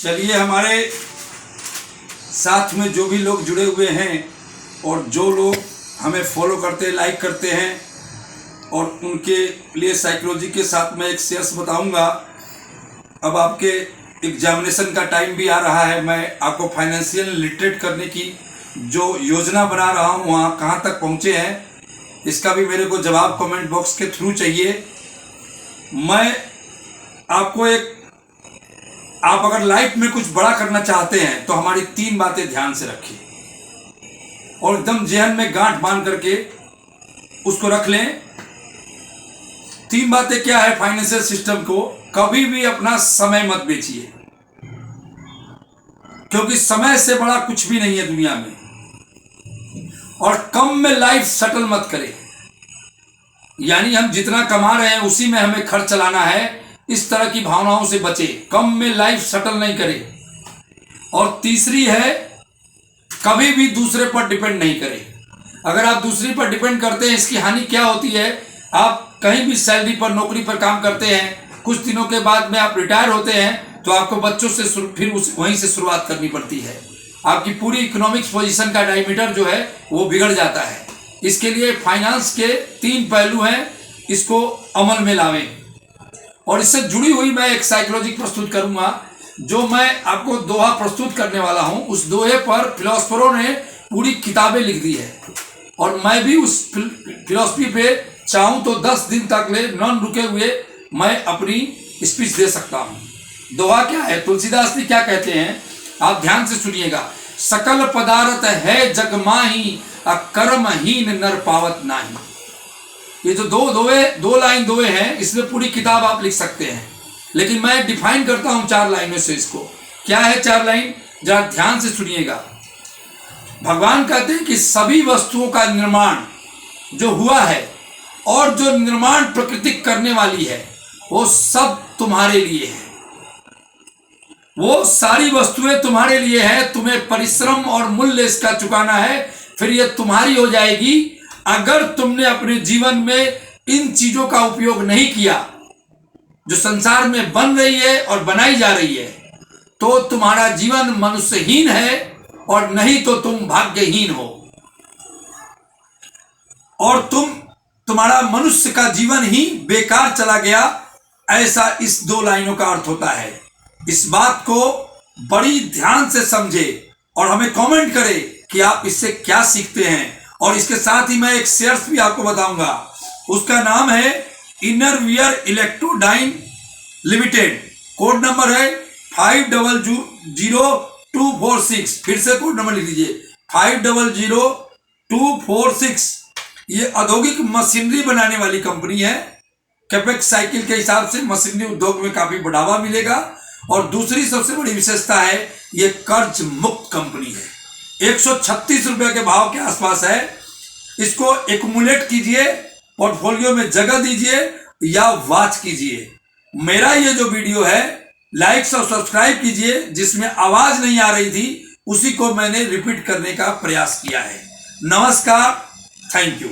चलिए, हमारे साथ में जो भी लोग जुड़े हुए हैं और जो लोग हमें फॉलो करते हैं, लाइक करते हैं, और उनके लिए साइकोलॉजी के साथ में एक शेयर्स बताऊंगा। अब आपके एग्जामिनेशन का टाइम भी आ रहा है। मैं आपको फाइनेंशियल लिटरेट करने की जो योजना बना रहा हूँ, वहाँ कहाँ तक पहुँचे हैं, इसका भी मेरे को जवाब कमेंट बॉक्स के थ्रू चाहिए। मैं आपको आप अगर लाइफ में कुछ बड़ा करना चाहते हैं तो हमारी 3 बातें ध्यान से रखिए और एकदम जेहन में गांठ बांध करके उसको रख लें। 3 बातें क्या है? फाइनेंशियल सिस्टम को कभी भी अपना समय मत बेचिए, क्योंकि समय से बड़ा कुछ भी नहीं है दुनिया में। और कम में लाइफ सेटल मत करें, यानी हम जितना कमा रहे हैं उसी में हमें खर्च चलाना है, इस तरह की भावनाओं से बचे। कम में लाइफ सेटल नहीं करें। और तीसरी है, कभी भी दूसरे पर डिपेंड नहीं करें। अगर आप दूसरे पर डिपेंड करते हैं, इसकी हानि क्या होती है? आप कहीं भी सैलरी पर, नौकरी पर काम करते हैं, कुछ दिनों के बाद में आप रिटायर होते हैं तो आपको बच्चों से फिर वहीं से शुरुआत करनी पड़ती है। आपकी पूरी इकोनॉमिक्स पोजीशन का डायमीटर जो है वो बिगड़ जाता है। इसके लिए फाइनेंस के 3 पहलू हैं, इसको अमल में लावें। और इससे जुड़ी हुई मैं एक साइकोलॉजी प्रस्तुत करूंगा, जो मैं आपको दोहा प्रस्तुत करने वाला हूं। उस दोहे पर फिलोसफरों ने पूरी किताबें लिख दी है, और मैं भी उस फिलोसफी पे चाहूं तो 10 दिन तक ले नॉन रुके हुए मैं अपनी स्पीच दे सकता हूं। दोहा क्या है? तुलसीदास जी क्या कहते हैं, आप ध्यान से सुनिएगा। सकल पदार्थ है जग माही, कर्महीन नर पावत नाही। ये जो दो लाइन दोहे हैं, इसमें पूरी किताब आप लिख सकते हैं, लेकिन मैं डिफाइन करता हूं 4 लाइनों से इसको। क्या है 4 लाइन? जरा ध्यान से सुनिएगा। भगवान कहते हैं कि सभी वस्तुओं का निर्माण जो हुआ है और जो निर्माण प्रकृति करने वाली है, वो सब तुम्हारे लिए है। वो सारी वस्तुएं तुम्हारे लिए है। तुम्हें परिश्रम और मूल्य इसका चुकाना है, फिर ये तुम्हारी हो जाएगी। अगर तुमने अपने जीवन में इन चीजों का उपयोग नहीं किया जो संसार में बन रही है और बनाई जा रही है, तो तुम्हारा जीवन मनुष्यहीन है, और नहीं तो तुम भाग्यहीन हो। और तुम्हारा मनुष्य का जीवन ही बेकार चला गया, ऐसा इस 2 लाइनों का अर्थ होता है। इस बात को बड़ी ध्यान से समझे और हमें कमेंट करें कि आप इससे क्या सीखते हैं। और इसके साथ ही मैं एक शेयर्स भी आपको बताऊंगा, उसका नाम है इनरवियर इलेक्ट्रोडाइन लिमिटेड। कोड नंबर है 500246। फिर से कोड नंबर लिख लीजिए, 500246। ये औद्योगिक मशीनरी बनाने वाली कंपनी है। कैपेक्स साइकिल के हिसाब से मशीनरी उद्योग में काफी बढ़ावा मिलेगा। और दूसरी सबसे बड़ी विशेषता है, ये कर्ज मुक्त कंपनी है। 136 रुपए के भाव के आसपास है। इसको एक्यूमुलेट कीजिए, पोर्टफोलियो में जगह दीजिए या वॉच कीजिए। मेरा ये जो वीडियो है, लाइक और सब्सक्राइब कीजिए। जिसमें आवाज नहीं आ रही थी, उसी को मैंने रिपीट करने का प्रयास किया है। नमस्कार, थैंक यू।